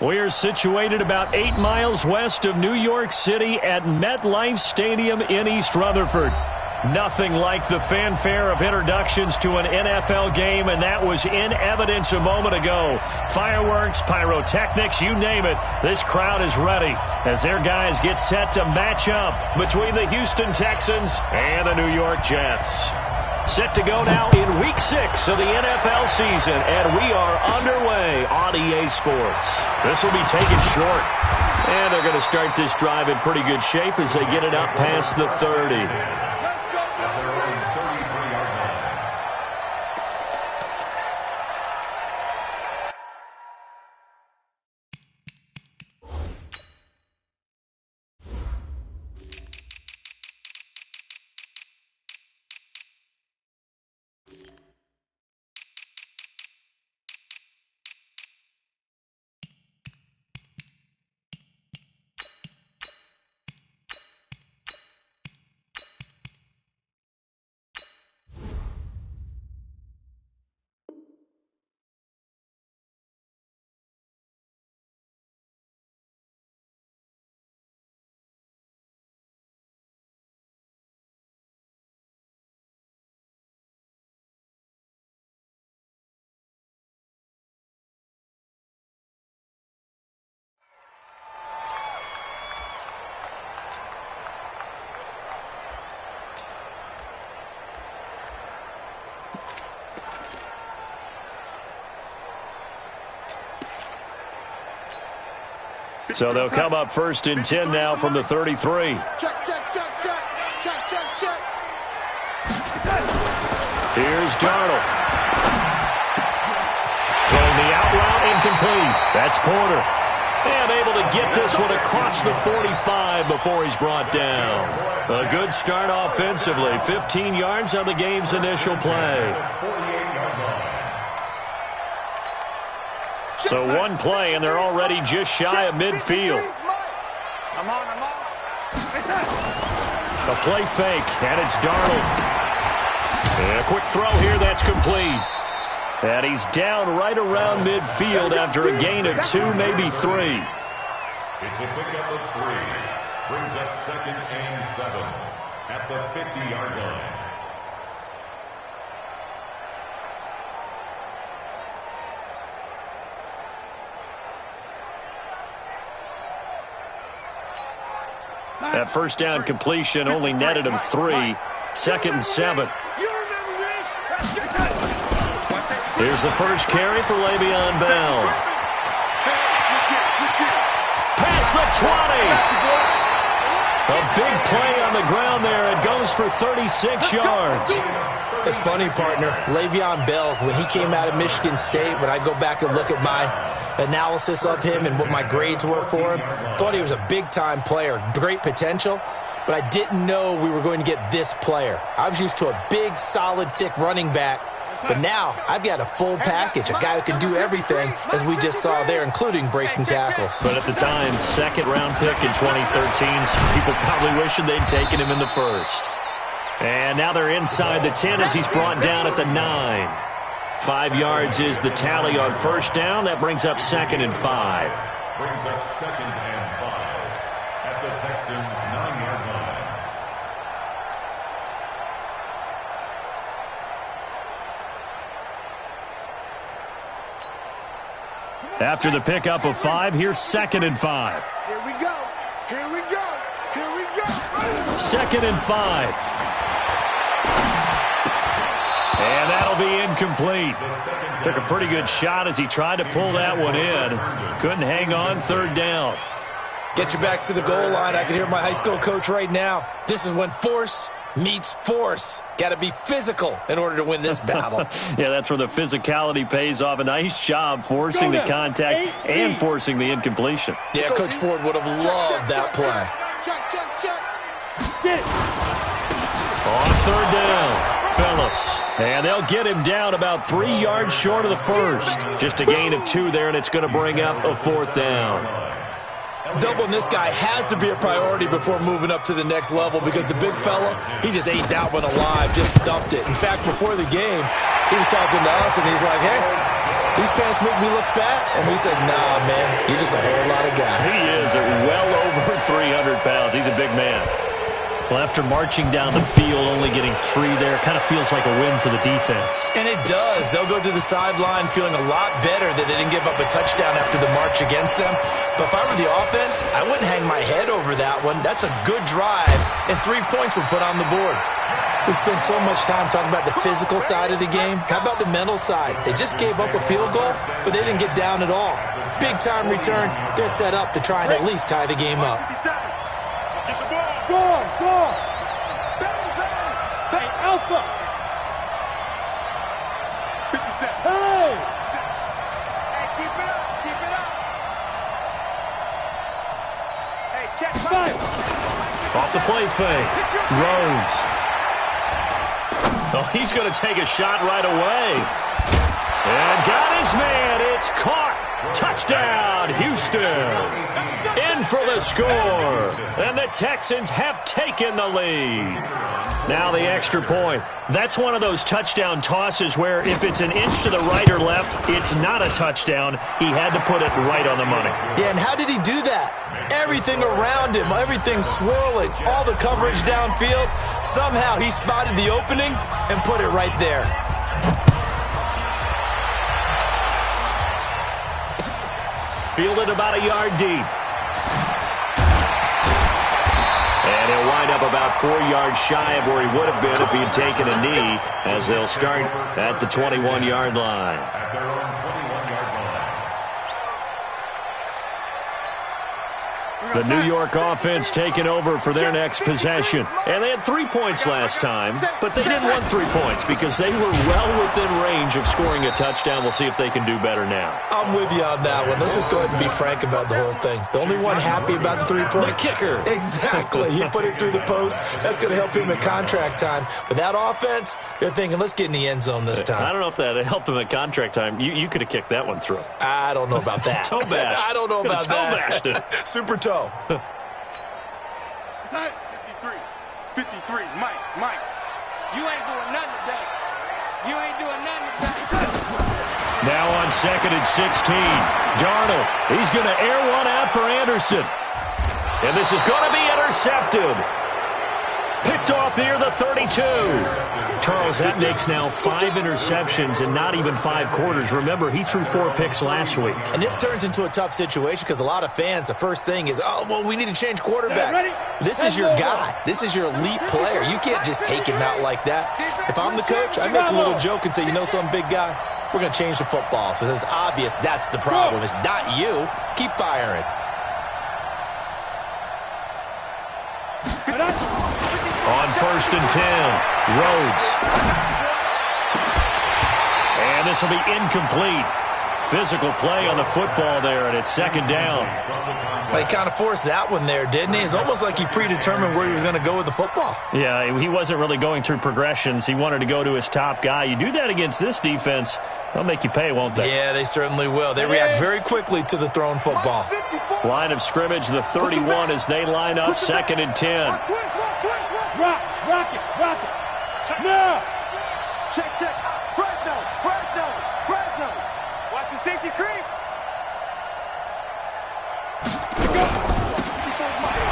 We're situated about 8 miles west of New York City at MetLife Stadium in East Rutherford. Nothing like the fanfare of introductions to an NFL game, and that was in evidence a moment ago. Fireworks, pyrotechnics, you name it. This crowd is ready as their guys get set to match up between the Houston Texans and the New York Jets. Set to go now in Week 6 of the NFL season, and we are underway on EA Sports. This will be taken short, and they're going to start this drive in pretty good shape as they get it up past the 30. So they'll come up first and 10 now from the 33. Check. Here's Darnold. Throwing the out route, incomplete. That's Porter. And able to get this one across the 45 before he's brought down. A good start offensively. 15 yards on the game's initial play. So one play, and they're already just shy of midfield. I'm on. A play fake, and it's Darnold. And a quick throw here, that's complete. And he's down right around midfield after a gain of 2, maybe 3. It's a pickup of 3. Brings up 2nd and 7 at the 50-yard line. That first down completion only netted him 3. 2nd and 7. Here's the first carry for Le'Veon Bell. Past the 20. A big play on the ground there. It goes for 36 yards. It's funny, partner. Le'Veon Bell, when he came out of Michigan State, when I go back and look at my analysis of him and what my grades were for him, thought he was a big-time player, great potential, but I didn't know we were going to get this player. I was used to a big, solid, thick running back, but now I've got a full package, a guy who can do everything, as we just saw there, including breaking tackles. But at the time, 2nd-round pick in 2013, some people probably wishing they'd taken him in the 1st. And now they're inside the 10 as he's brought down at the 9. 5 yards is the tally on first down. That brings up 2nd and 5. Brings up 2nd and 5 at the Texans' 9-yard line. After the pickup of 5, here's 2nd and 5. Here we go. 2nd and 5. And that'll be incomplete. Took a pretty good shot as he tried to pull that one in. Couldn't hang on, 3rd down. Get your backs to the goal line. I can hear my high school coach right now. This is when force meets force. Got to be physical in order to win this battle. Yeah, that's where the physicality pays off. A nice job forcing the contact and forcing the incompletion. Yeah, Coach Ford would have loved that play. On 3rd down. Phillips. And they'll get him down about 3 yards short of the 1st. Just a gain of 2 there, and it's going to bring up a 4th down. Doubling this guy has to be a priority before moving up to the next level because the big fella, he just ate that one alive, just stuffed it. In fact, before the game, he was talking to us, and he's like, hey, these pants make me look fat? And we said, nah, man, you're just a whole lot of guy. He is well over 300 pounds. He's a big man. Well, after marching down the field, only getting 3 there, kind of feels like a win for the defense. And it does. They'll go to the sideline feeling a lot better that they didn't give up a touchdown after the march against them. But if I were the offense, I wouldn't hang my head over that one. That's a good drive, and 3 points were put on the board. We spent so much time talking about the physical side of the game. How about the mental side? They just gave up a field goal, but they didn't get down at all. Big-time return. They're set up to try and at least tie the game up. Go on, go on. Bang, bang. Hey, Alpha. 57. Hey. Hey, keep it up, keep it up. Hey, check. 5. Off the play fake. Rhodes. Oh, he's going to take a shot right away. And got his man. It's caught. Touchdown, Houston. In for the score. And the Texans have taken the lead. Now the extra point. That's one of those touchdown tosses where if it's an inch to the right or left, it's not a touchdown. He had to put it right on the money. Yeah, and how did he do that? Everything around him, everything swirling, all the coverage downfield. Somehow he spotted the opening and put it right there. Fielded about a yard deep. And he'll wind up about 4 yards shy of where he would have been if he had taken a knee, as they'll start at the 21-yard line. At their own 21-yard line. The New York offense taking over for their next possession. And they had 3 points last time, but they didn't want 3 points because they were well within range of scoring a touchdown. We'll see if they can do better now. I'm with you on that one. Let's just go ahead and be frank about the whole thing. The only one happy about the 3-point? The kicker. Exactly. He put it through the post. That's going to help him at contract time. But that offense, they're thinking, let's get in the end zone this time. I don't know if that helped him at contract time. You could have kicked that one through. I don't know about that. Toe bash. I don't know about toe that. Bashed it. Super toe. 53, Mike. You ain't doing nothing today. You ain't doing nothing today. Now on 2nd and 16. Darnold. He's going to air one out for Anderson. And this is going to be intercepted. Picked off near the 32. Charles, that makes now 5 interceptions in not even 5 quarters. Remember, he threw 4 picks last week. And this turns into a tough situation because a lot of fans, the first thing is, oh, well, we need to change quarterbacks. This is your guy. This is your elite player. You can't just take him out like that. If I'm the coach, I make a little joke and say, you know some big guy? We're going to change the football. So it's obvious that's the problem. It's not you. Keep firing. On 1st and 10, Rhodes. And this will be incomplete. Physical play on the football there, and it's 2nd down. They kind of forced that one there, didn't he? It's almost like he predetermined where he was going to go with the football. Yeah, he wasn't really going through progressions. He wanted to go to his top guy. You do that against this defense, they'll make you pay, won't they? Yeah, they certainly will. They react very quickly to the thrown football. Line of scrimmage, the 31 as they line up, 2nd and 10. Rock it. No. Check. Fresno. Watch the safety creep.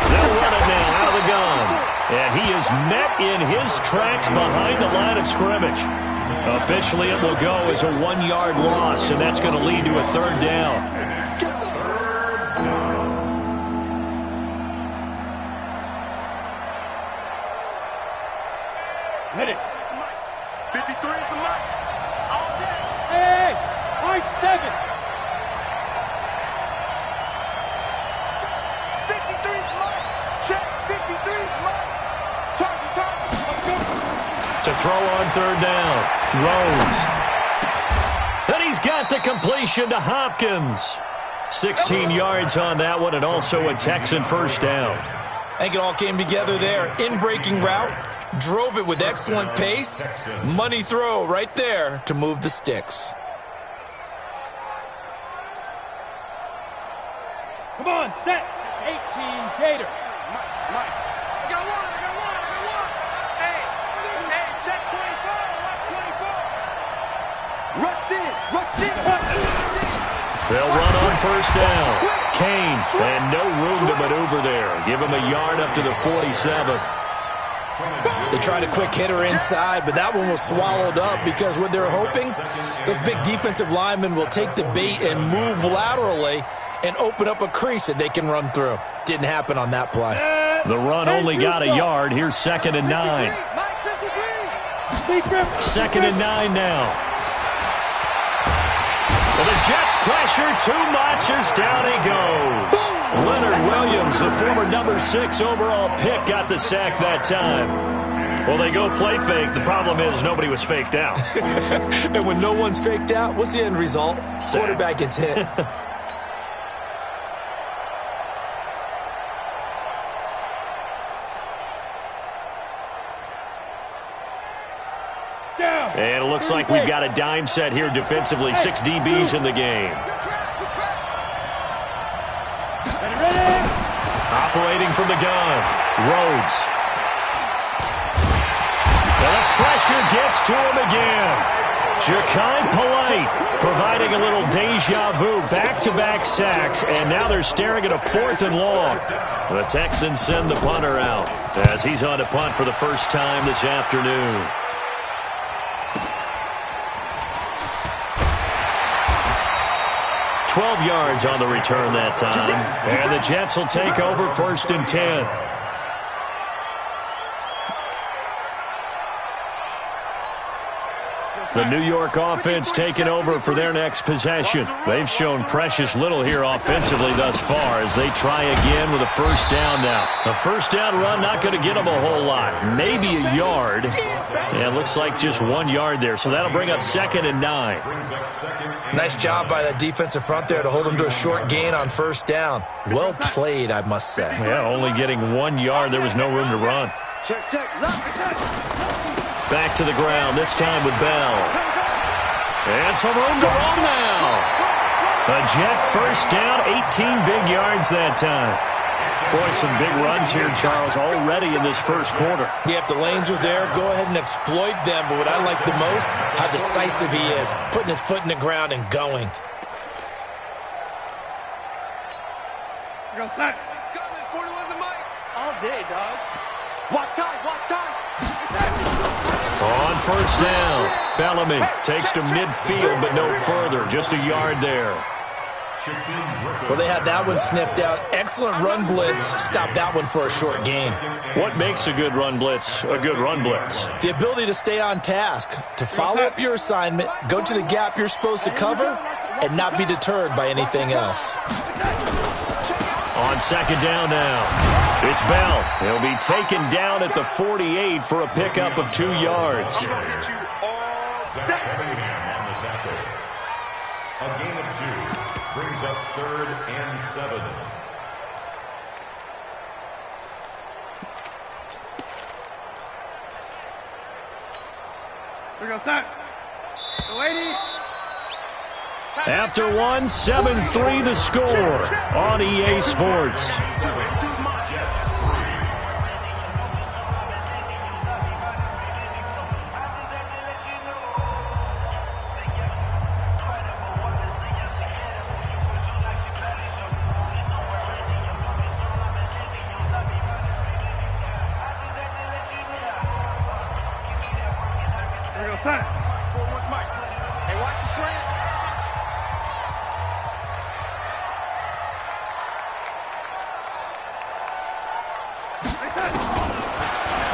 They'll run it now out of the gun. And he is met in his tracks behind the line of scrimmage. Officially, it will go as a 1-yard loss, and that's going to lead to a 3rd down. Hit it. 53 is the mic. All day. Hey, nice 7. 53 is the mic. Check. 53 is the mic. Target. Let's go. To throw on 3rd down. Rhodes. And he's got the completion to Hopkins. 16 yards on that one, and also a Texan 1st down. I think it all came together there. In-breaking route, drove it with excellent pace. Money throw right there to move the sticks. Come on, set. 18 Gator. Mike. I got one. Hey, check 24. Watch 24. Rush in. They'll run on first down. Kane, and no room to maneuver there. Give him a yard up to the 47. They tried a quick hitter inside, but that one was swallowed up because what they're hoping, those big defensive linemen will take the bait and move laterally and open up a crease that they can run through. Didn't happen on that play. The run only got a yard. Here's 2nd and 9. 2nd and 9 now. Well, the Jets pressure too much as down he goes. Leonard Williams, the former number 6 overall pick, got the sack that time. Well, they go play fake. The problem is nobody was faked out. And when no one's faked out, what's the end result? Sack. Quarterback gets hit. And it looks like we've got a dime set here defensively. 6 DBs in the game. Operating from the gun. Rhodes. And the pressure gets to him again. Ja'Kai Polite providing a little deja vu. Back-to-back sacks, and now they're staring at a 4th and long. The Texans send the punter out as he's on to punt for the first time this afternoon. $12 yards on the return that time. And the Jets will take over 1st and 10. The New York offense taking over for their next possession. They've shown precious little here offensively thus far as they try again with a first down now. A first down run not going to get them a whole lot. Maybe a yard. And it looks like just 1 yard there. So that'll bring up 2nd and 9. Nice job by that defensive front there to hold them to a short gain on first down. Well played, I must say. Yeah, only getting 1 yard. There was no room to run. Back to the ground, this time with Bell. And some room to run now. A Jet first down, 18 big yards that time. Boy, some big runs here, Charles, already in this first quarter. Yeah, if the lanes are there, go ahead and exploit them. But what I like the most, how decisive he is, putting his foot in the ground and going. Go, son. It's coming. 41's a mic. All day, dog. Watch time, watch time. On first down, Bellamy takes to midfield, but no further. Just a yard there. Well, they had that one sniffed out. Excellent run blitz. Stop that one for a short gain. What makes a good run blitz a good run blitz? The ability to stay on task, to follow up your assignment, go to the gap you're supposed to cover, and not be deterred by anything else. On second down now. It's Bell. He'll be taken down at the 48 for a pickup of 2 yards. A gain of 2 brings up 3rd and 7. Here we go, son. Lady. After one, 7-3 the score on EA Sports. Here we go, son. Hey, watch the slant.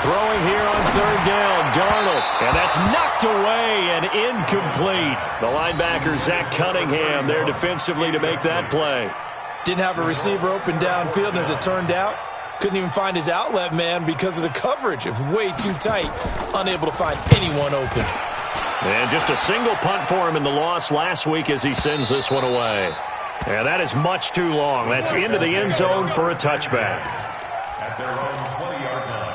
Throwing here on 3rd down, Darnold. And that's knocked away and incomplete. The linebacker, Zach Cunningham, there defensively to make that play. Didn't have a receiver open downfield, and as it turned out, couldn't even find his outlet man because of the coverage. It was way too tight, unable to find anyone open. And just a single punt for him in the loss last week as he sends this one away. And that is much too long. That's into the end zone for a touchback. At their own 20-yard line.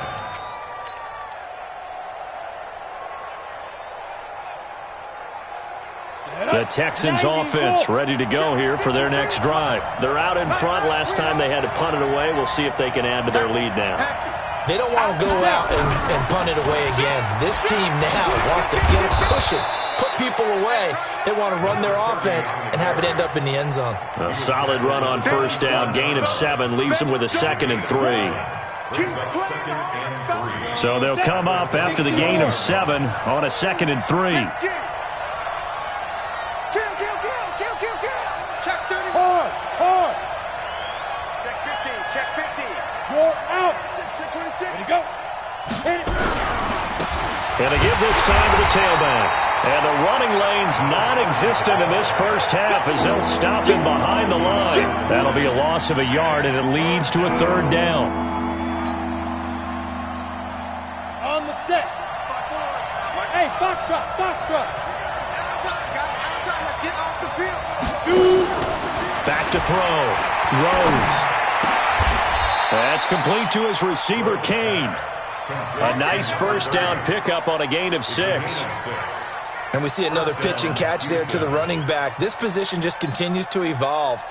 The Texans offense ready to go here for their next drive. They're out in front. Last time they had to punt it away. We'll see if they can add to their lead now. They don't want to go out and punt it away again. This team now wants to get a cushion, put people away. They want to run their offense and have it end up in the end zone. A solid run on first down. Gain of 7 leaves them with a 2nd and 3. So they'll come up after the gain of 7 on a 2nd and 3. Hard. Check 15. Check 15. You're out. Check 26. Ready to go. Hit it. And they give this time to the tailback. And the running lane's non-existent in this first half as they'll stop him behind the line. That'll be a loss of a yard, and it leads to a 3rd down. On the set. Hey, box truck. Outside, let's get off the field. Shoot. Back to throw. Rose. That's complete to his receiver, Kane. A nice first down pickup on a gain of 6. And we see another pitch and catch there to the running back. This position just continues to evolve.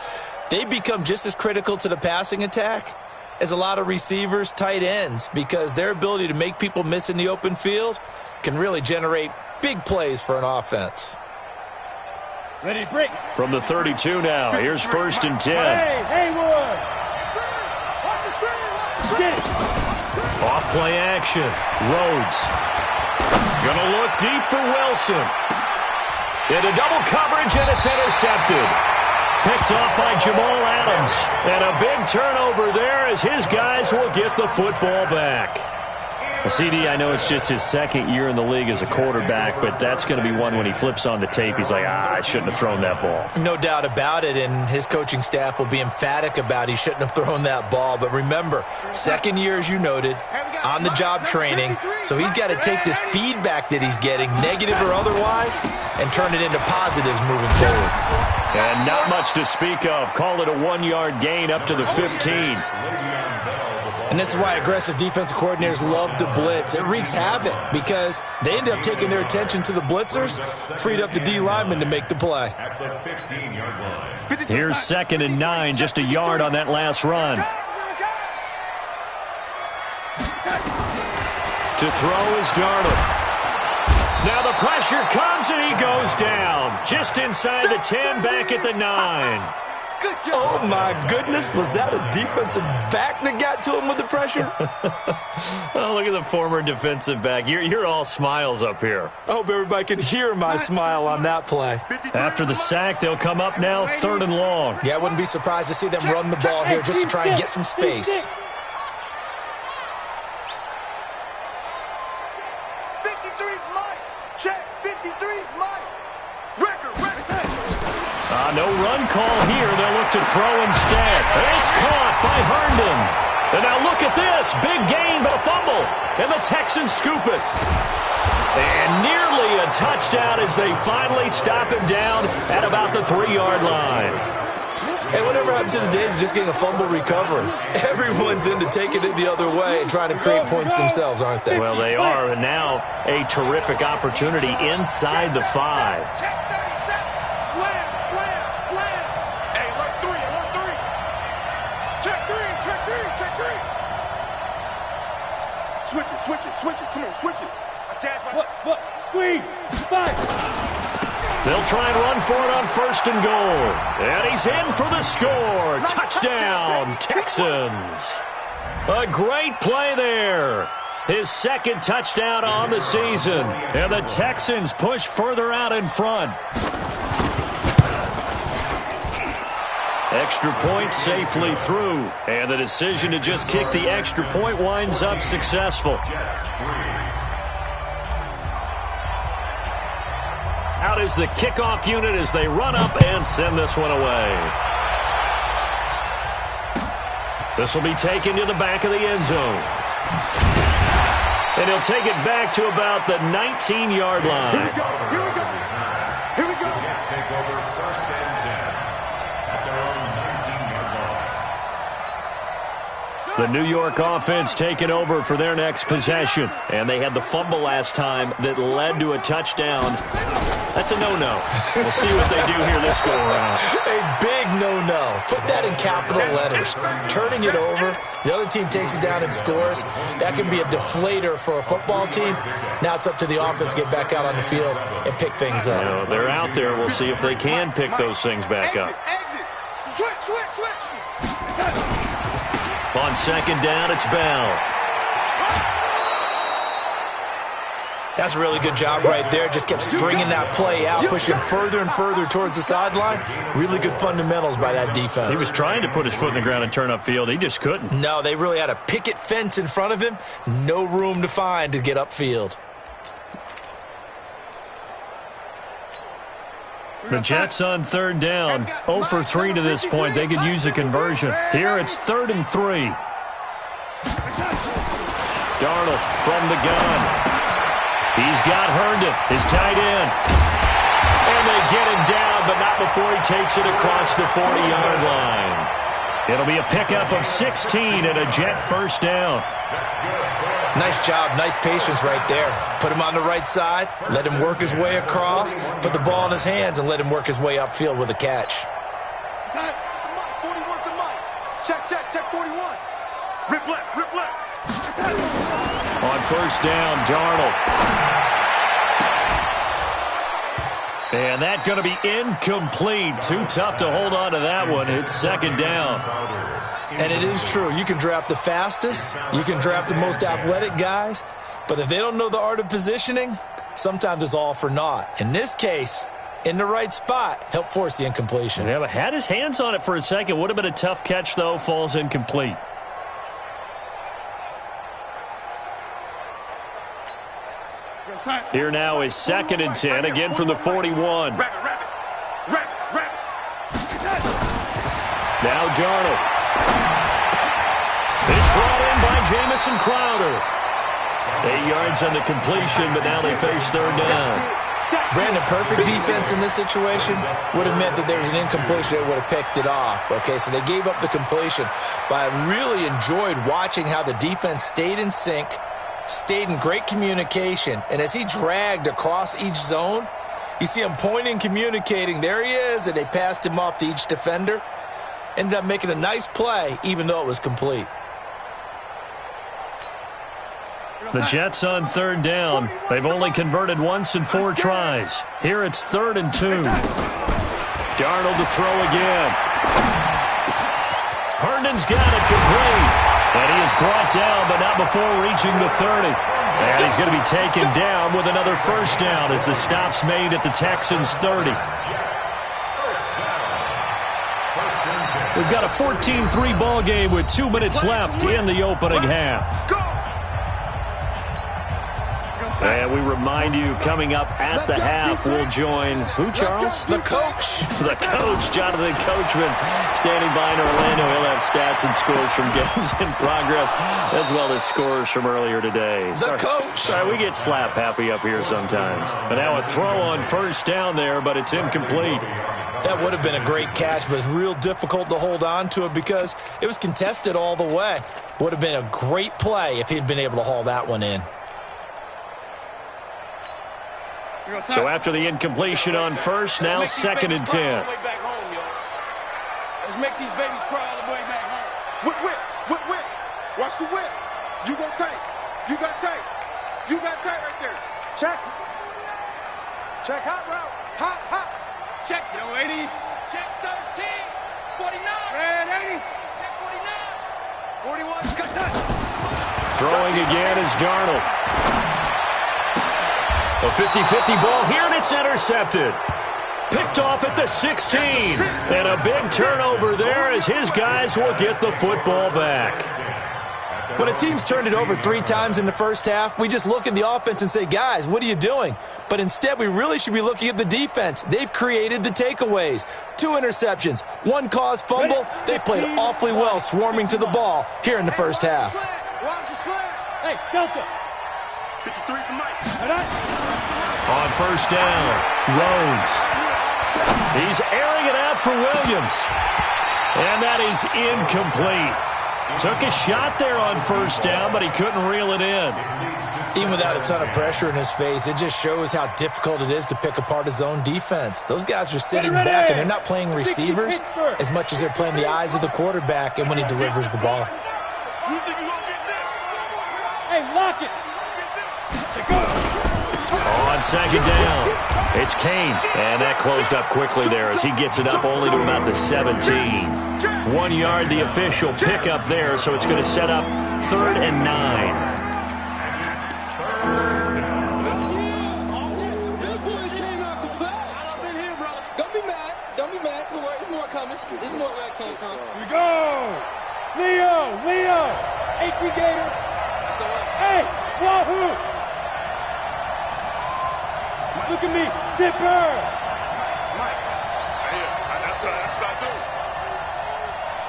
They become just as critical to the passing attack as a lot of receivers, tight ends, because their ability to make people miss in the open field can really generate big plays for an offense. Ready to break. From the 32 now, here's 1st and 10. Hey, Haywood. Get it. Off play action. Rhodes. Gonna look deep for Wilson. Into double coverage, and it's intercepted. Picked off by Jamal Adams. And a big turnover there as his guys will get the football back. CD, I know it's just his 2nd year in the league as a quarterback, but that's going to be one when he flips on the tape. He's like, I shouldn't have thrown that ball. No doubt about it, and his coaching staff will be emphatic about he shouldn't have thrown that ball. But remember, 2nd year, as you noted, on-the-job training, so he's got to take this feedback that he's getting, negative or otherwise, and turn it into positives moving forward. And not much to speak of. Call it a 1-yard gain up to the 15. And this is why aggressive defensive coordinators love to blitz. It wreaks havoc because they end up taking their attention to the blitzers, freed up the D lineman to make the play. Here's 2nd and 9, just a yard on that last run. To throw is Darnold. Now the pressure comes and he goes down. Just inside the 10, back at the 9. Oh, my goodness. Was that a defensive back that got to him with the pressure? Oh, look at the former defensive back. You're all smiles up here. I hope everybody can hear my smile on that play. After the sack, they'll come up now 3rd and long. Yeah, I wouldn't be surprised to see them run the ball here just to try and get some space. 53's mine. Check. 53's mine. Record. No run call here. They'll look to throw instead. It's caught by Herndon. And now look at this. Big gain, but a fumble. And the Texans scoop it. And nearly a touchdown as they finally stop him down at about the 3-yard line. Hey, whatever happened to the days of just getting a fumble recovery? Everyone's into taking it the other way and trying to create points themselves, aren't they? Well, they are. And now a terrific opportunity inside the 5. Switch it. Come on, switch it. What? Squeeze. Fight. They'll try and run for it on 1st and goal. And he's in for the score. Touchdown, Texans. A great play there. His 2nd touchdown on the season. And the Texans push further out in front. Extra point safely through. And the decision to just kick the extra point winds up successful. Out is the kickoff unit as they run up and send this one away. This will be taken to the back of the end zone. And he'll take it back to about the 19-yard line. Here we go. Jets take over 1st and 10. The New York offense taking over for their next possession. And they had the fumble last time that led to a touchdown. That's a no-no. We'll see what they do here this go around. Hey, a big no-no. Put that in capital letters. Turning it over, the other team takes it down and scores. That can be a deflator for a football team. Now it's up to the offense to get back out on the field and pick things up. You know, they're out there. We'll see if they can pick those things back up. Switch. On second down, it's Bell. That's a really good job right there. Just kept stringing that play out, pushing further and further towards the sideline. Really good fundamentals by that defense. He was trying to put his foot in the ground and turn upfield. He just couldn't. No, they really had a picket fence in front of him. No room to find to get upfield. The Jets on third down. 0 for 3 to this point. They could use a conversion. Here it's 3rd and 3. Darnold from the gun. He's got Herndon, his tight end. And they get him down, but not before he takes it across the 40-yard line. It'll be a pickup of 16 and a Jet first down. Nice job, nice patience right there. Put him on the right side, let him work his way across, put the ball in his hands, and let him work his way upfield with a catch. 41's the mic. Check 41. Rip left. On first down, Darnold. And that's going to be incomplete. Too tough to hold on to that one. It's second down. And it is true. You can draft the fastest. You can draft the most athletic guys. But if they don't know the art of positioning, sometimes it's all for naught. In this case, in the right spot, help force the incompletion. Yeah, but had his hands on it for a second. Would have been a tough catch, though. Falls incomplete. Here now is 2nd and 10, again from the 41. Now Darnold. It's brought in by Jamison Crowder. 8 yards on the completion, but now they face third down. Brandon, perfect defense in this situation would have meant that there was an incompletion that would have picked it off. Okay, so they gave up the completion. But I really enjoyed watching how the defense stayed in sync, stayed in great communication, and as he dragged across each zone, you see him pointing, communicating. There he is, and they passed him off to each defender. Ended up making a nice play, even though it was complete. The Jets on third down. They've only converted once in 4 tries. Here it's 3rd and 2. Darnold to throw again. Herndon's got it complete. And he is brought down, but not before reaching the 30. And he's going to be taken down with another first down as the stop's made at the Texans' 30. We've got a 14-3 ball game with 2 minutes left in the opening half. And we remind you, coming up at the half, we'll join who, Charles? The coach. The coach, Jonathan Coachman, standing by in Orlando. He'll have stats and scores from games in progress, as well as scores from earlier today. The coach. Sorry, we get slap happy up here sometimes. But now a throw on first down there, but it's incomplete. That would have been a great catch, but it's real difficult to hold on to it because it was contested all the way. Would have been a great play if he'd been able to haul that one in. So after the incompletion on first, now 2nd and 10. Let's make these babies cry all the way back home. Whip. Watch the whip. You got tight. You got tight right there. Check hot route. Hot. Check. Yo, 80. Check 13. 49. Red 80. Check 49. 41. Got tight. Throwing again is Darnold. A 50-50 ball here, and it's intercepted. Picked off at the 16. And a big turnover there as his guys will get the football back. When a team's turned it over 3 times in the first half, we just look at the offense and say, guys, what are you doing? But instead, we really should be looking at the defense. They've created the takeaways. 2 interceptions, 1 caused fumble. They played awfully well swarming to the ball here in the first half. Watch the slant. Hey, Delta. 53 for Mike. On first down, Rhodes. He's airing it out for Williams. And that is incomplete. Took a shot there on first down, but he couldn't reel it in. Even without a ton of pressure in his face, it just shows how difficult it is to pick apart his own defense. Those guys are sitting back, and they're not playing receivers as much as they're playing the eyes of the quarterback and when he delivers the ball. Hey, lock it. On second down, it's Kane, and that closed up quickly there as he gets it up only to about the 17. 1 yard, the official pickup there, so it's going to set up 3rd and 9. This is more where I came from. Here we go! Leo! HB Gator! Hey! Wahoo! Look at me! Zipper! Mike. That's what I do.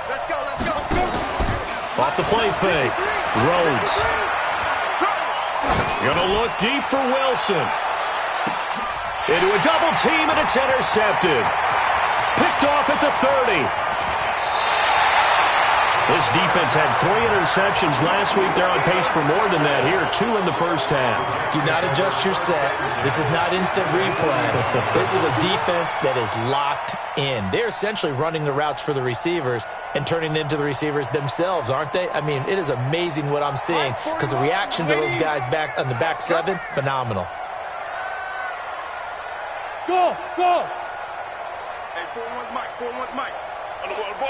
Let's go! Off the play fake. Rhodes. Gonna look deep for Wilson. Into a double team, and it's intercepted. Picked off at the 30. This defense had 3 interceptions last week. They're on pace for more than that here. 2 in the first half. Do not adjust your set. This is not instant replay. This is a defense that is locked in. They're essentially running the routes for the receivers and turning into the receivers themselves, aren't they? I mean, it is amazing what I'm seeing because the reactions of those guys back on the back 7, phenomenal. Go! Hey, 4-1's Mike. On the ball.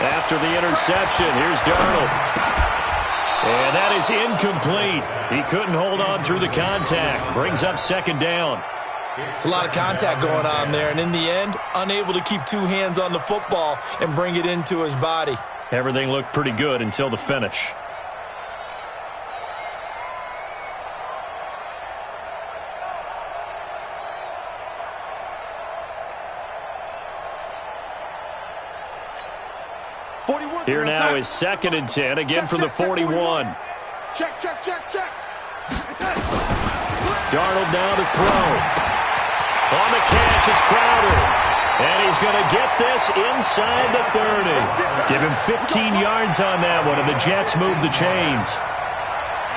After the interception, here's Darnold. And that is incomplete. He couldn't hold on through the contact. Brings up 2nd down. It's a lot of contact going on there, and in the end, unable to keep 2 hands on the football and bring it into his body. Everything looked pretty good until the finish. Here now is 2nd and 10, again from the 41. Check. Darnold now to throw. On the catch, it's Crowder. And he's going to get this inside the 30. Give him 15 yards on that one, and the Jets move the chains.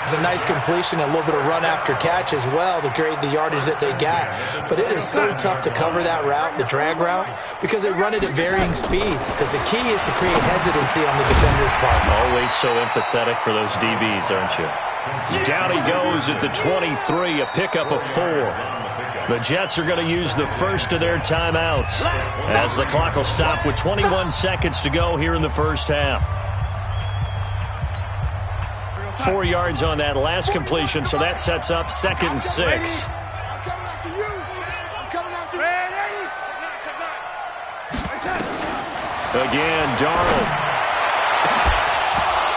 It's a nice completion, a little bit of run after catch as well to create the yardage that they got. But it is so tough to cover that route, the drag route, because they run it at varying speeds. Because the key is to create hesitancy on the defender's part. Always so empathetic for those DBs, aren't you? Down he goes at the 23, a pickup of 4. The Jets are going to use the first of their timeouts as the clock will stop with 21 seconds to go here in the first half. 4 yards on that last completion, so that sets up 2nd and 6. I'm coming after you. Again, Darnold.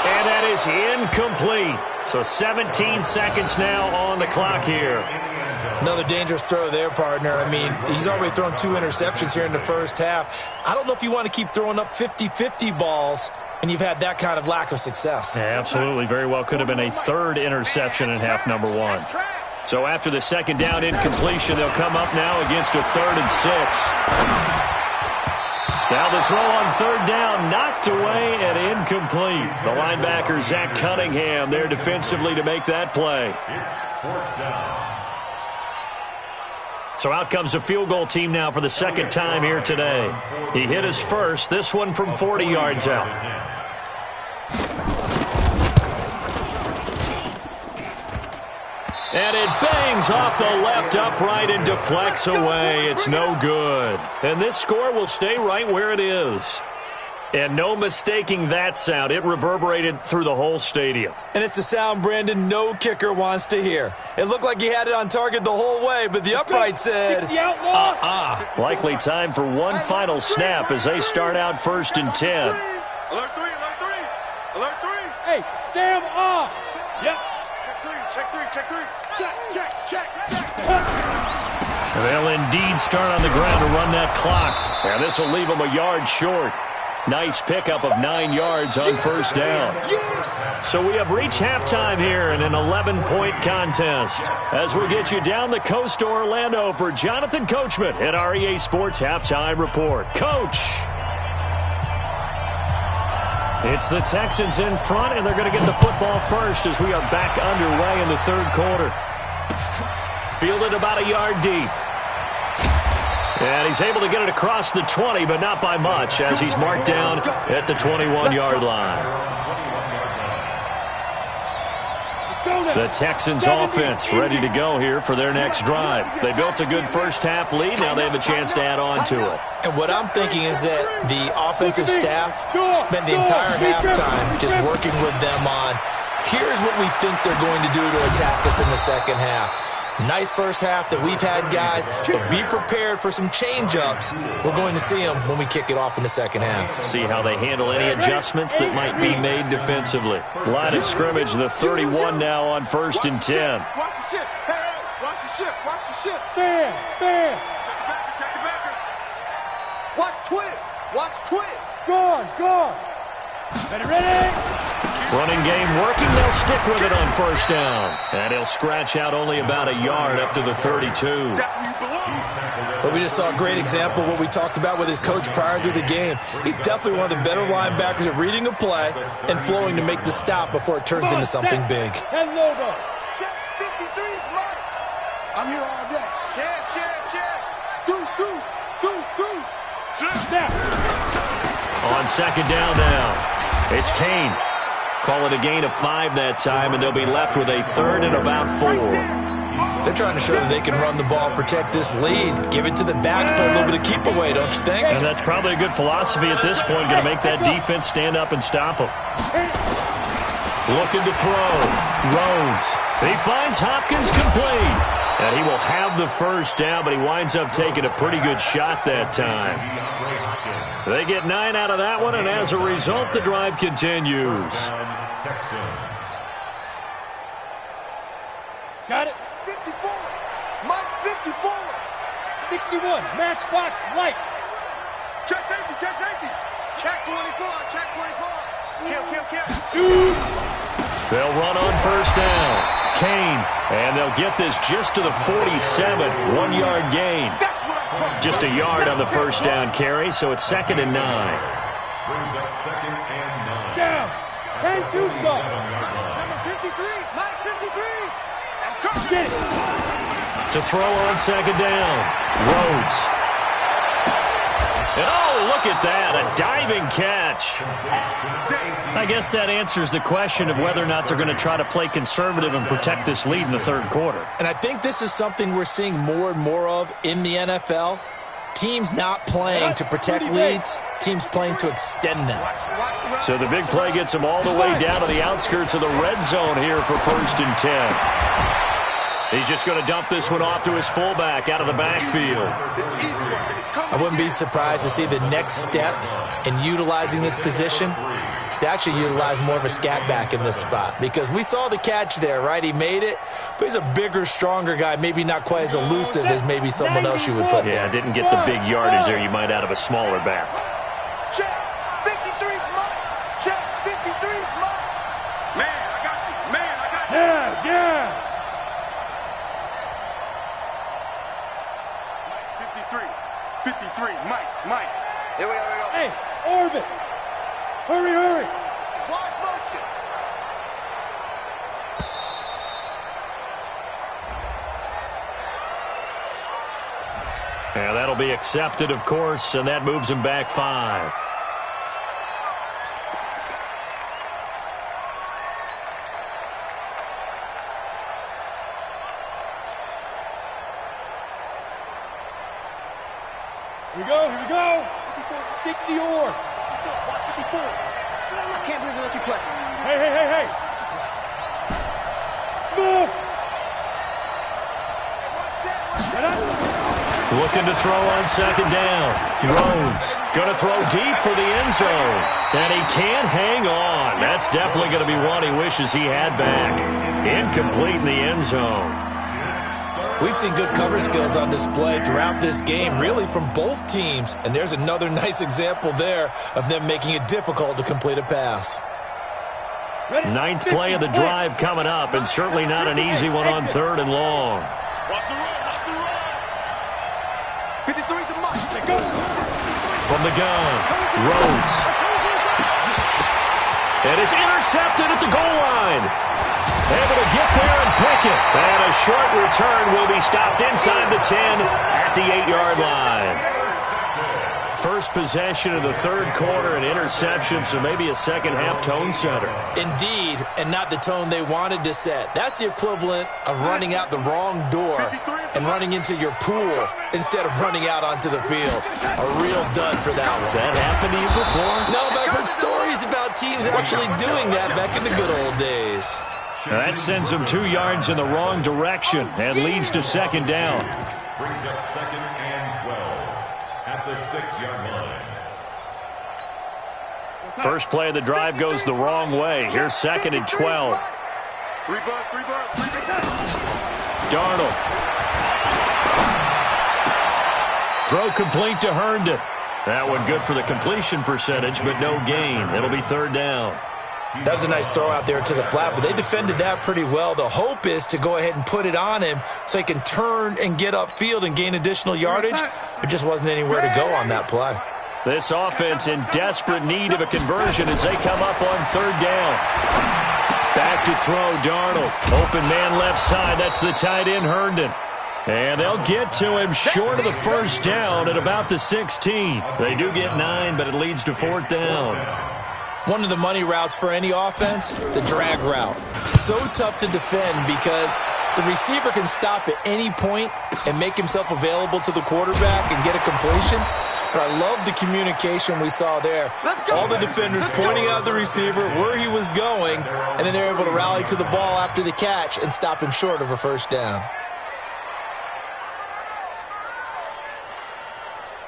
And that is incomplete. So 17 seconds now on the clock here. Another dangerous throw there, partner. I mean, he's already thrown 2 interceptions here in the first half. I don't know if you want to keep throwing up 50-50 balls and you've had that kind of lack of success. Yeah, absolutely. Very well could have been a 3rd interception in half number 1. So after the 2nd down incompletion, they'll come up now against a 3rd and 6. Now the throw on 3rd down, knocked away and incomplete. The linebacker, Zach Cunningham, there defensively to make that play. It's 4th down. So out comes a field goal team now for the 2nd time here today. He hit his first, this one from 40 yards out. And it bangs off the left upright and deflects away. It's no good. And this score will stay right where it is. And no mistaking that sound. It reverberated through the whole stadium. And it's the sound, Brandon, no kicker wants to hear. It looked like he had it on target the whole way, but the upright said, Likely time for one final snap as they start out 1st and 10. Alert 3. Hey, Sam off. Yep. Check. And they'll indeed start on the ground to run that clock. And this will leave them a yard short. Nice pickup of 9 yards on 1st down. So we have reached halftime here in an 11-point contest. As we get you down the coast to Orlando for Jonathan Coachman at our EA Sports Halftime Report. Coach. It's the Texans in front, and they're going to get the football first as we are back underway in the third quarter. Fielded about a yard deep. And he's able to get it across the 20, but not by much, as he's marked down at the 21-yard line. The Texans offense ready to go here for their next drive. They built a good first-half lead. Now they have a chance to add on to it. And what I'm thinking is that the offensive staff spent the entire halftime just working with them on, here's what we think they're going to do to attack us in the second half. Nice first half that we've had, guys, but be prepared for some change-ups. We're going to see them when we kick it off in the second half. See how they handle any adjustments that might be made defensively. Line of scrimmage, the 31 now on 1st and 10. Watch the shift. Hey, watch the shift. Watch the shift. Stand. Check the backer. Watch twist. Watch twist. Score. Ready. Running game working. They'll stick with it on 1st down. And he'll scratch out only about a yard up to the 32. That's where you belong. But we just saw a great example of what we talked about with his coach prior to the game. He's definitely one of the better linebackers at reading a play and flowing to make the stop before it turns into something big. 10 logo. Check 53's Mike. I'm here all day. Check. Deuce. Snap. On 2nd down now, it's Kane. Call it a gain of 5 that time, and they'll be left with a 3rd and about 4. They're trying to show that they can run the ball, protect this lead, give it to the backs, play a little bit of keep away, don't you think? And that's probably a good philosophy at this point, going to make that defense stand up and stop them. Looking to throw. Rhodes. He finds Hopkins complete. And he will have the 1st down, but he winds up taking a pretty good shot that time. They get 9 out of that one, and as a result, the drive continues. Got it. 54. Mike 54. 61. Matchbox lights. Check safety. Check 24. Kill. Shoot. They'll run on 1st down. Kane, and they'll get this just to the 47, 1-yard gain. That's what I'm talking about. Just a yard on the 1st down carry, so it's 2nd and 9. Brings up 2nd and 9. Down. 10-2 stop. Number 53. Mike 53. I'm coming. Get it. To throw on 2nd down. Rhodes. And oh, look at that, a diving catch. I guess that answers the question of whether or not they're going to try to play conservative and protect this lead in the 3rd quarter. And I think this is something we're seeing more and more of in the NFL. Teams not playing to protect leads, teams playing to extend them. So the big play gets them all the way down to the outskirts of the red zone here for 1st and 10. He's just going to dump this one off to his fullback out of the backfield. I wouldn't be surprised to see the next step in utilizing this position is to actually utilize more of a scat back in this spot. Because we saw the catch there, right? He made it, but he's a bigger, stronger guy, maybe not quite as elusive as maybe someone else you would put there. Yeah, didn't get the big yardage there you might out of a smaller back. Check 53's Mike. Check 53's Mike. Man, I got you. Yes. 53. Mike. Here we go. Hey, orbit. Hurry. Wide motion. Yeah, that'll be accepted, of course, and that moves him back 5. Here we go. 60 or. 54. I can't believe they let you play. Hey. Smooth. Looking to throw on 2nd down. Rhodes going to throw deep for the end zone. And he can't hang on. That's definitely going to be one he wishes he had back. Incomplete in the end zone. We've seen good cover skills on display throughout this game, really from both teams. And there's another nice example there of them making it difficult to complete a pass. 9th play of the drive coming up, and certainly not an easy one on 3rd and long. Watch the run. 53 to Mike. From the gun, Rhodes. And it's intercepted at the goal line. Able to get there and pick it. And a short return will be stopped inside the 10 at the 8-yard line. First possession of the third quarter, an interception, so maybe a second-half tone setter. Indeed, and not the tone they wanted to set. That's the equivalent of running out the wrong door and running into your pool instead of running out onto the field. A real dud for that one. Has that happened to you before? No, but I've heard stories about teams actually doing that back in the good old days. Now that sends them 2 yards in the wrong direction and leads to second down. Brings up second and 12 at the 6-yard line. First play of the drive goes the wrong way. Here's second and 12. Darnold. Throw complete to Herndon. That one good for the completion percentage, but no gain. It'll be third down. That was a nice throw out there to the flat, but they defended that pretty well. The hope is to go ahead and put it on him so he can turn and get upfield and gain additional yardage. There just wasn't anywhere to go on that play. This offense in desperate need of a conversion as they come up on third down. Back to throw, Darnold. Open man left side. That's the tight end, Herndon. And they'll get to him short of the first down at about the 16. They do get 9, but it leads to fourth down. One of the money routes for any offense, the drag route. So tough to defend because the receiver can stop at any point and make himself available to the quarterback and get a completion. But I love the communication we saw there. All the defenders pointing out the receiver, where he was going, and then they're able to rally to the ball after the catch and stop him short of a first down.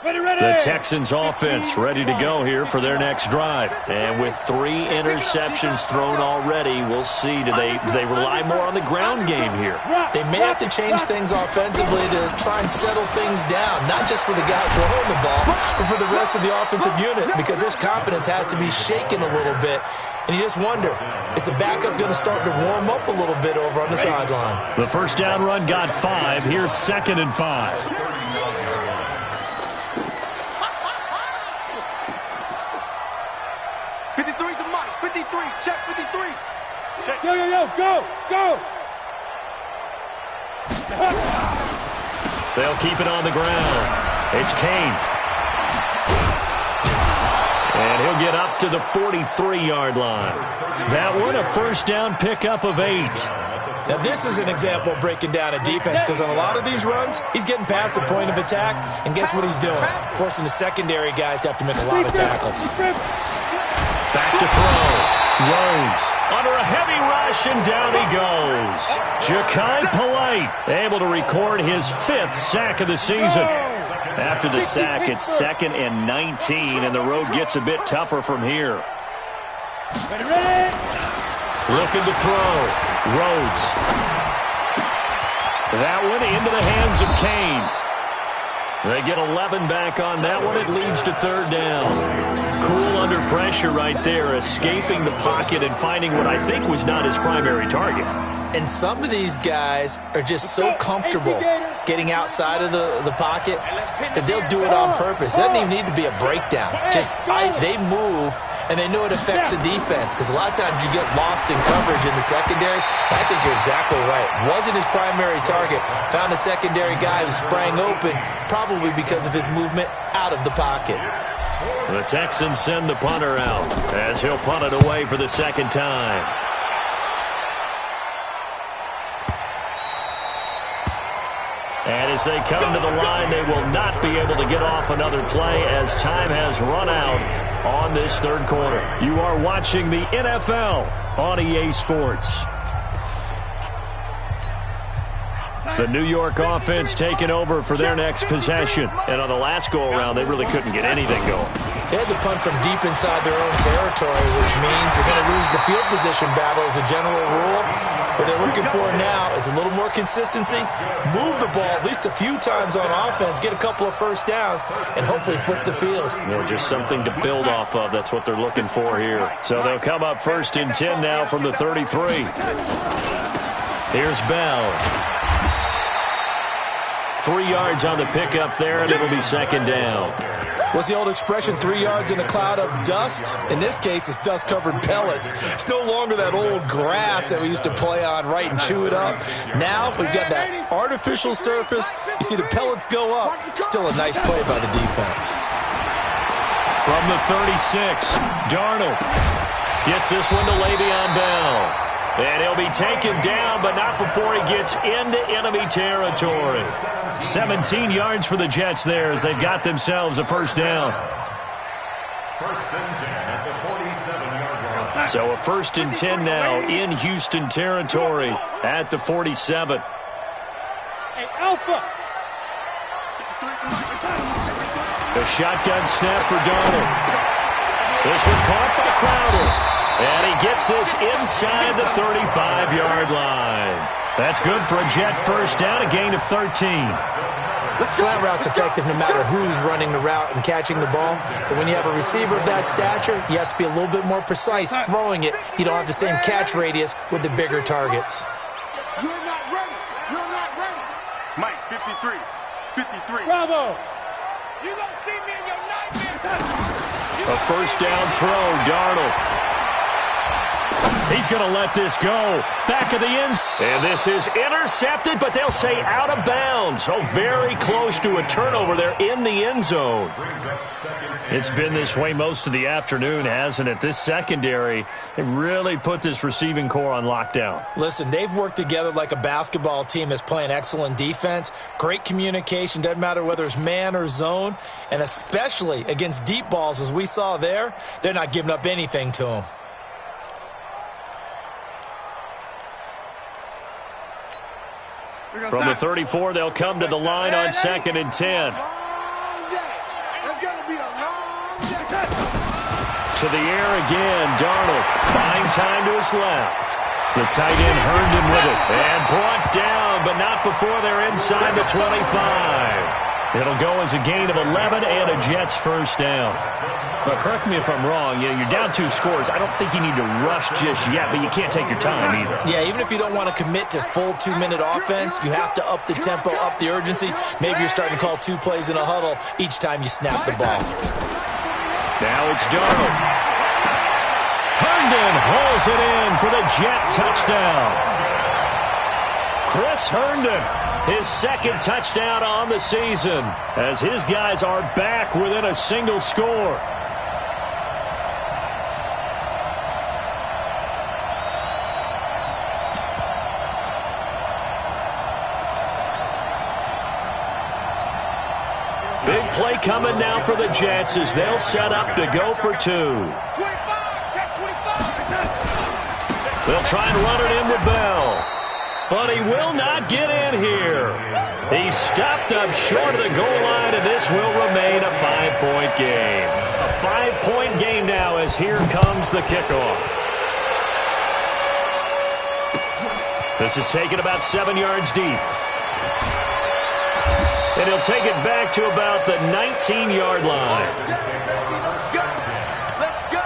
The Texans offense ready to go here for their next drive. And with 3 interceptions thrown already, we'll see. Do they rely more on the ground game here? They may have to change things offensively to try and settle things down, not just for the guy throwing the ball, but for the rest of the offensive unit, because his confidence has to be shaken a little bit. And you just wonder, is the backup going to start to warm up a little bit over on the sideline? The first down run got 5. Here's second and 5. 53, check 53. Check. Yo, go. They'll keep it on the ground. It's Kane. And he'll get up to the 43-yard line. That one, a first down pickup of 8. Now, this is an example of breaking down a defense because on a lot of these runs, he's getting past the point of attack, and guess what he's doing? Forcing the secondary guys to have to make a lot of tackles. Back to throw. Rhodes under a heavy rush, and down he goes. Ja'Kai Polite able to record his 5th sack of the season. After the sack, it's second and 19, and the road gets a bit tougher from here. Looking to throw. Rhodes. That one into the hands of Kane. They get 11 back on that one. It leads to third down. Cool under pressure right there, escaping the pocket and finding what I think was not his primary target. And some of these guys are just so comfortable getting outside of the pocket that they'll do it on purpose. It doesn't even need to be a breakdown. They move, and they know it affects the defense because a lot of times you get lost in coverage in the secondary. I think you're exactly right. Wasn't his primary target. Found a secondary guy who sprang open, probably because of his movement out of the pocket. The Texans send the punter out as he'll punt it away for the second time. And as they come to the line, they will not be able to get off another play as time has run out on this third quarter. You are watching the NFL on EA Sports. The New York offense taking over for their next possession. And on the last go-around, they really couldn't get anything going. They had to punt from deep inside their own territory, which means they're going to lose the field position battle as a general rule. What they're looking for now is a little more consistency, move the ball at least a few times on offense, get a couple of first downs, and hopefully flip the field. Just something to build off of. That's what they're looking for here. So they'll come up first and 10 now from the 33. Here's Bell. 3 yards on the pickup there, and it'll be second down. What's the old expression, 3 yards in a cloud of dust? In this case, it's dust-covered pellets. It's no longer that old grass that we used to play on, right, and chew it up. Now we've got that artificial surface. You see the pellets go up. Still a nice play by the defense. From the 36, Darnold gets this one to Le'Veon Bell. And he'll be taken down, but not before he gets into enemy territory. 17 yards for the Jets there as they've got themselves a first down. First and 10 at the 47-yard line. So a first and 10 now in Houston territory at the 47. Hey, Alpha. The shotgun snap for Darnold. This one caught by Crowder. And he gets this inside the 35-yard line. That's good for a Jet first down, a gain of 13. Slant route's effective no matter who's running the route and catching the ball. But when you have a receiver of that stature, you have to be a little bit more precise throwing it. You don't have the same catch radius with the bigger targets. You're not ready. You're not ready. Mike, 53. 53. Bravo. You don't see me in your nightmare. A first down throw, Darnold. He's going to let this go. Back of the end. And this is intercepted, but they'll say out of bounds. So very close to a turnover there in the end zone. It's been this way most of the afternoon, hasn't it? This secondary, they really put this receiving core on lockdown. Listen, they've worked together like a basketball team that's playing excellent defense. Great communication, doesn't matter whether it's man or zone. And especially against deep balls, as we saw there, they're not giving up anything to them. From the 34, they'll come to the line on second and 10. To the air again, Darnold. Buying time to his left. It's the tight end Herndon with it. And brought down, but not before they're inside the 25. It'll go as a gain of 11 and a Jets first down. But correct me if I'm wrong, you're down 2 scores. I don't think you need to rush just yet, but you can't take your time either. Yeah, even if you don't want to commit to full 2-minute offense, you have to up the tempo, up the urgency. Maybe you're starting to call 2 plays in a huddle each time you snap the ball. Now it's Darnold. Herndon hauls it in for the Jet touchdown. Chris Herndon, his second touchdown on the season, as his guys are back within a single score. Big play coming now for the Jets as they'll set up to go for 2. They'll try and run it in with Bell. But he will not get in here. He's stopped up short of the goal line, and this will remain a 5-point game. A 5-point game now as here comes the kickoff. This is taken about 7 yards deep. And he'll take it back to about the 19-yard line. Let's go. Let's go.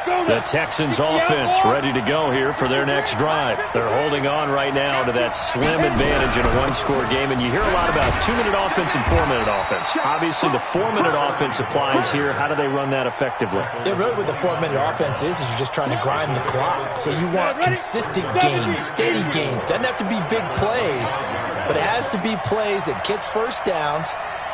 The Texans offense ready to go here for their next drive. They're holding on right now to that slim advantage in a 1-score game. And you hear a lot about 2-minute offense and 4-minute offense. Obviously, the 4-minute offense applies here. How do they run that effectively? Yeah, really what the 4-minute offense is you're just trying to grind the clock. So you want consistent gains, steady gains. Doesn't have to be big plays, but it has to be plays that gets first downs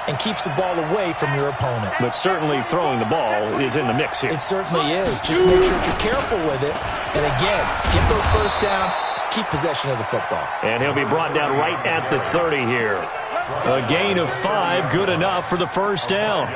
and keeps the ball away from your opponent. But certainly throwing the ball is in the mix here. It certainly is. Just make sure that you're careful with it. And again, get those first downs, keep possession of the football. And he'll be brought down right at the 30 here. A gain of 5, good enough for the first down.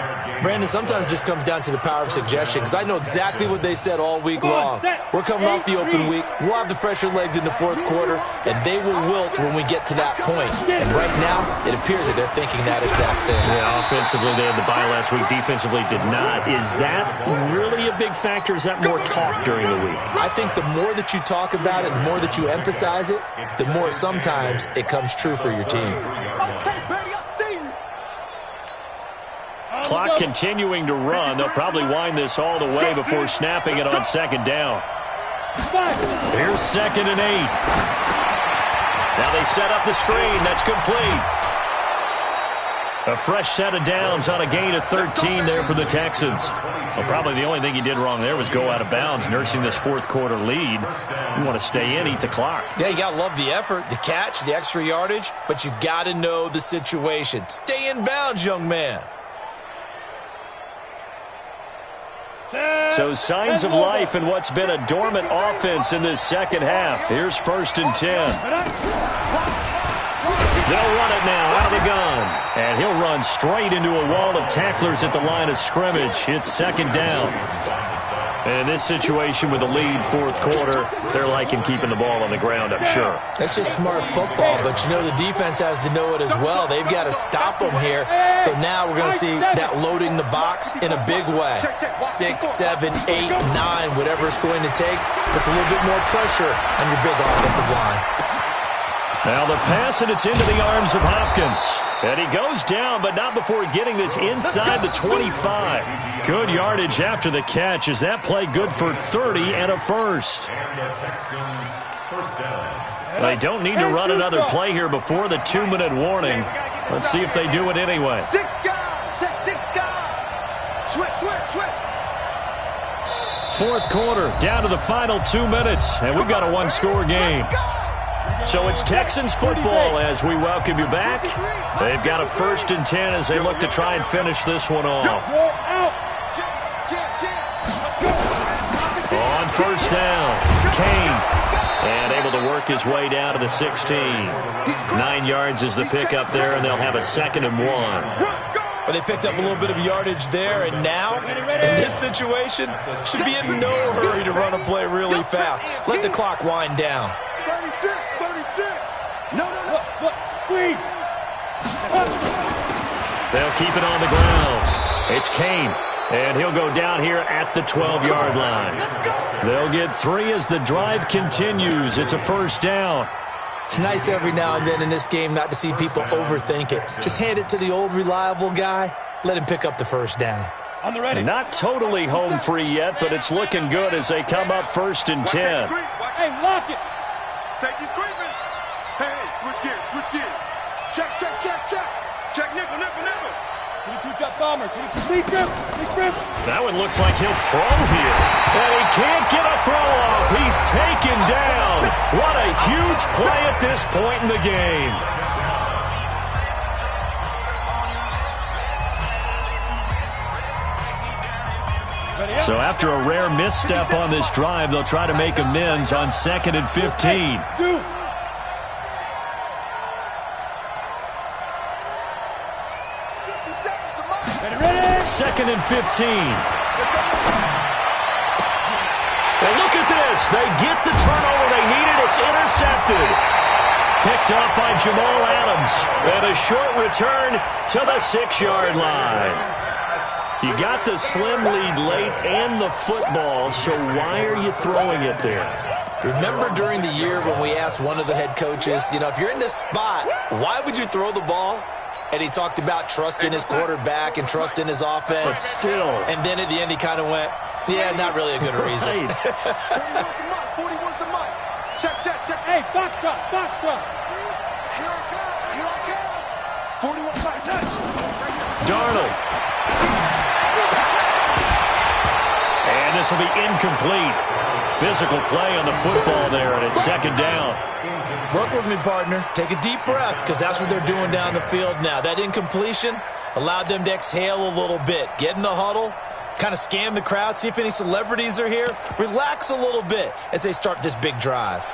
Brandon, sometimes it just comes down to the power of suggestion, because I know exactly what they said all week long. We're coming off the open week. We'll have the fresher legs in the fourth quarter, and they will wilt when we get to that point. And right now, it appears that they're thinking that exact thing. Yeah, offensively, they had the bye last week. Defensively, did not. Is that really a big factor? Is that more talk during the week? I think the more that you talk about it, the more that you emphasize it, the more sometimes it comes true for your team. Clock continuing to run. They'll probably wind this all the way before snapping it on second down. Here's 2nd and 8. Now they set up the screen. That's complete. A fresh set of downs on a gain of 13 there for the Texans. Well, probably the only thing he did wrong there was go out of bounds, nursing this fourth quarter lead. You want to stay in, eat the clock. Yeah, you got to love the effort, the catch, the extra yardage, but you got to know the situation. Stay in bounds, young man. So signs of life in what's been a dormant offense in this second half. Here's 1st and 10. They'll run it now out of the gun. And he'll run straight into a wall of tacklers at the line of scrimmage. It's 2nd down. And in this situation with the lead, fourth quarter, they're liking keeping the ball on the ground, I'm sure. That's just smart football, but you know the defense has to know it as well. They've got to stop them here. So now we're going to see that loading the box in a big way. 6, 7, 8, 9, whatever it's going to take. Puts a little bit more pressure on your big offensive line. Now the pass, and it's into the arms of Hopkins. And he goes down, but not before getting this inside the 25. Good yardage after the catch. Is that play good for 30 and a first? And the Texans first down. They don't need to run another play here before the 2-minute warning. Let's see if they do it anyway. Six guys. Check 6 guys. Switch. Fourth quarter, down to the final 2 minutes, and we've got a one-score game. So it's Texans football as we welcome you back. They've got a 1st and 10 as they look to try and finish this one off. On 1st down, Kane. And able to work his way down to the 16. 9 yards is the pickup there, and they'll have a 2nd and 1. But they picked up a little bit of yardage there, and now, in this situation, should be in no hurry to run a play really fast. Let the clock wind down. 36. No. Squeeze. They'll keep it on the ground. It's Kane, and he'll go down here at the 12-yard line. They'll get 3 as the drive continues. It's a 1st down. It's nice every now and then in this game not to see people overthink it. Just hand it to the old reliable guy. Let him pick up the 1st down. On the ready. Not totally home free yet, but it's looking good as they come up 1st and 10. Hey, lock it. Safety screaming. Hey, switch gears. Check. Check nickel. 22 jump bomber. 22 sneak grip. That one looks like he'll throw here. And he can't get a throw off. He's taken down. What a huge play at this point in the game. So after a rare misstep on this drive, they'll try to make amends on 2nd and 15. 2nd and 15. Well, look at this. They get the turnover they needed. It's intercepted. Picked off by Jamal Adams. And a short return to the 6-yard line. You got the slim lead late and the football, so why are you throwing it there? Remember during the year when we asked one of the head coaches, if you're in this spot, why would you throw the ball? And he talked about trust in his quarterback and trust in his offense. But still. And then at the end he kind of went, yeah, not really a good reason. 41's the mic. Check. Hey, box drop. Here I come. 41 mic. Darnold. And this will be incomplete. Physical play on the football there, and it's 2nd down. Work with me, partner. Take a deep breath, because that's what they're doing down the field now. That incompletion allowed them to exhale a little bit. Get in the huddle, kind of scan the crowd, see if any celebrities are here. Relax a little bit as they start this big drive.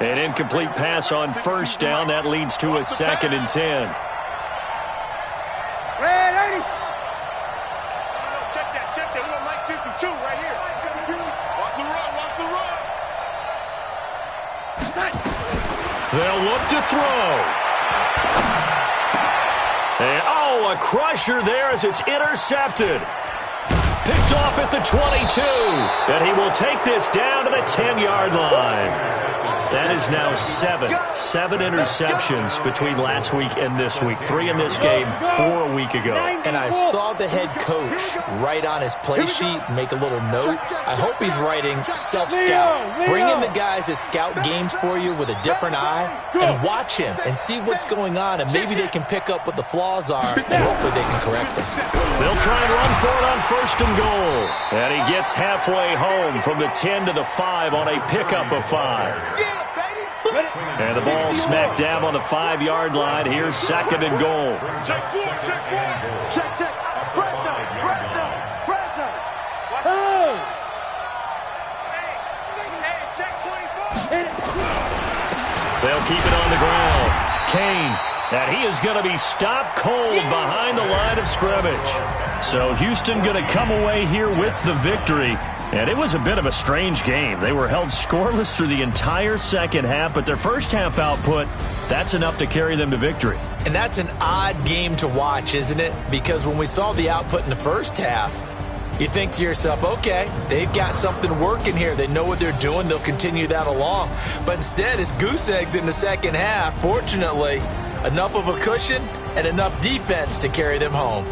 An incomplete pass on 1st down. That leads to a 2nd and 10. Red 80. Check that. We got Mike 52 right here. Watch the run. They'll look to throw. And, a crusher there as it's intercepted. Picked off at the 22. And he will take this down to the 10-yard line. That is now seven interceptions between last week and this week. 3 in this game, 4 a week ago. And I saw the head coach write on his play sheet, make a little note. I hope he's writing self-scout. Bring in the guys that scout games for you with a different eye and watch him and see what's going on, and maybe they can pick up what the flaws are, and hopefully they can correct them. They'll try and run for it on 1st and goal. And he gets halfway home from the 10 to the 5 on a pickup of 5. And the ball smacked down on the 5-yard line. Here's 2nd and goal. Check 4, check 4. Check. Press down. Hey, check 24. They'll keep it on the ground. Kane. And he is going to be stopped cold behind the line of scrimmage. So Houston going to come away here with the victory. And it was a bit of a strange game. They were held scoreless through the entire second half, but their first half output, that's enough to carry them to victory. And that's an odd game to watch, isn't it? Because when we saw the output in the first half, you think to yourself, okay, they've got something working here. They know what they're doing. They'll continue that along. But instead, it's goose eggs in the second half. Fortunately, enough of a cushion and enough defense to carry them home.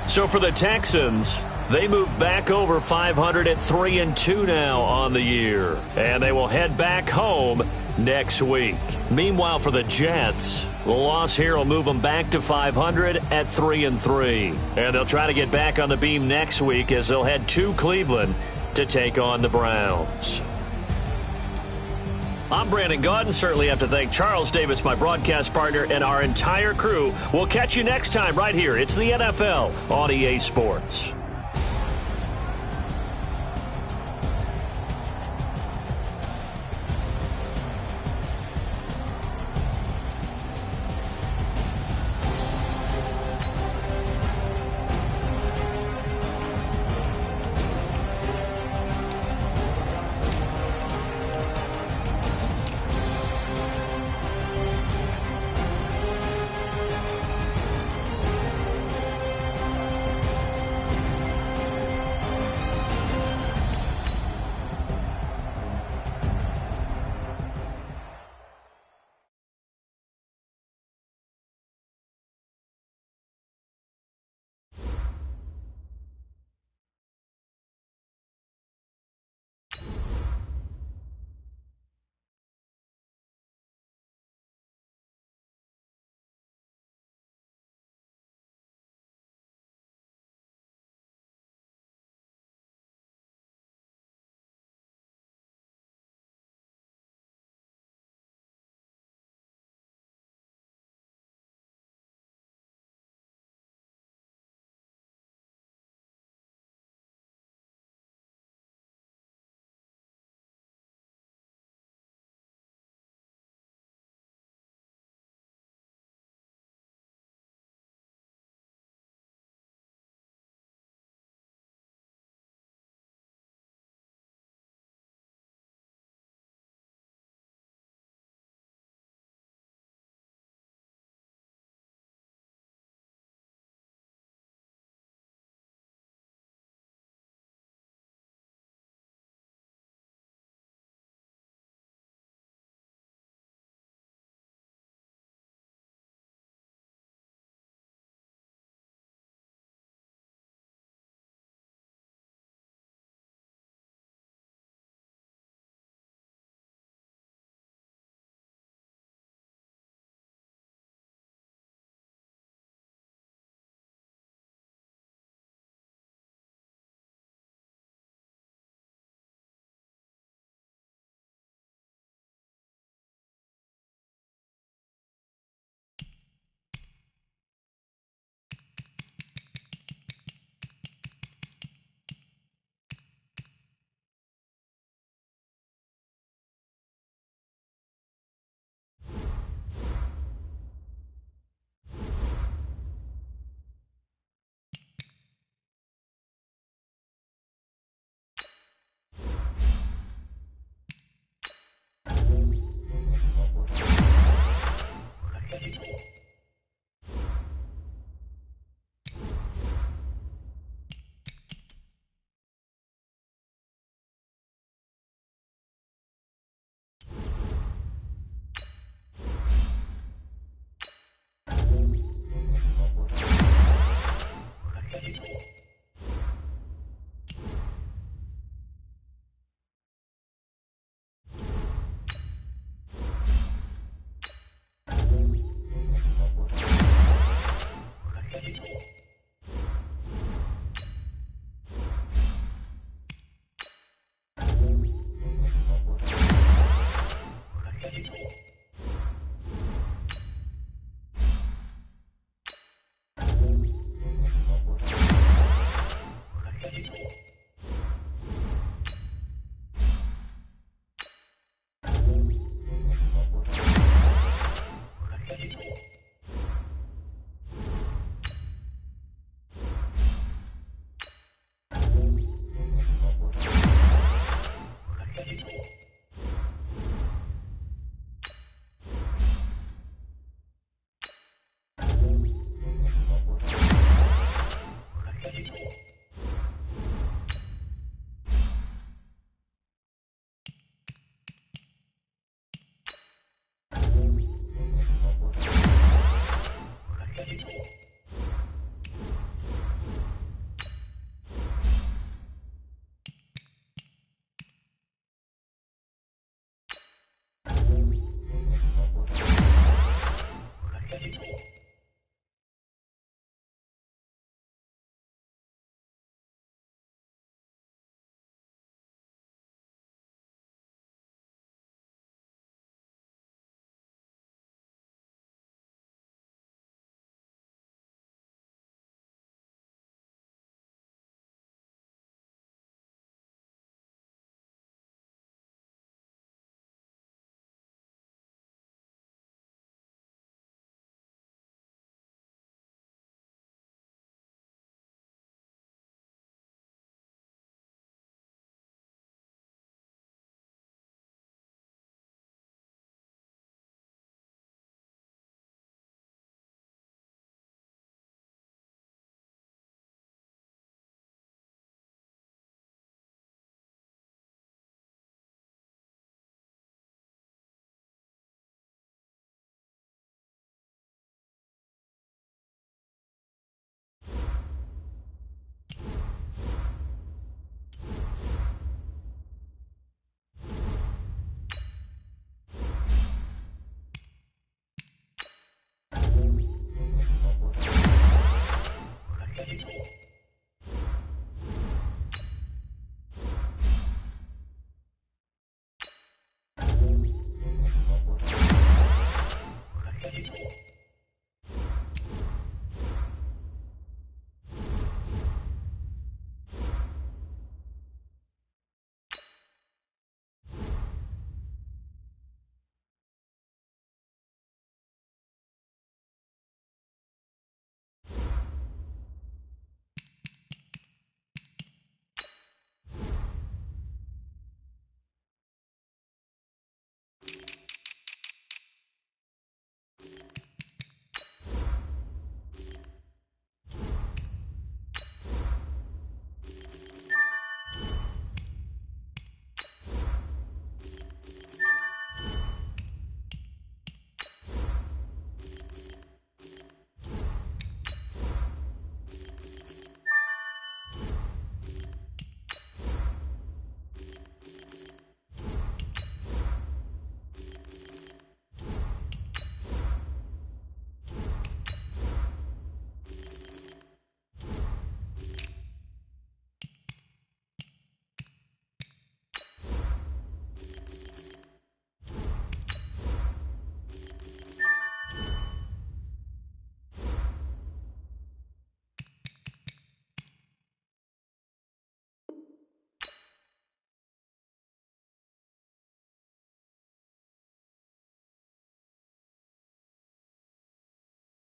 So for the Texans, they move back over 500 at 3-2 now on the year. And they will head back home next week. Meanwhile, for the Jets, the loss here will move them back to 500 at 3-3. And they'll try to get back on the beam next week as they'll head to Cleveland to take on the Browns. I'm Brandon Gaudin. Certainly have to thank Charles Davis, my broadcast partner, and our entire crew. We'll catch you next time right here. It's the NFL on EA Sports.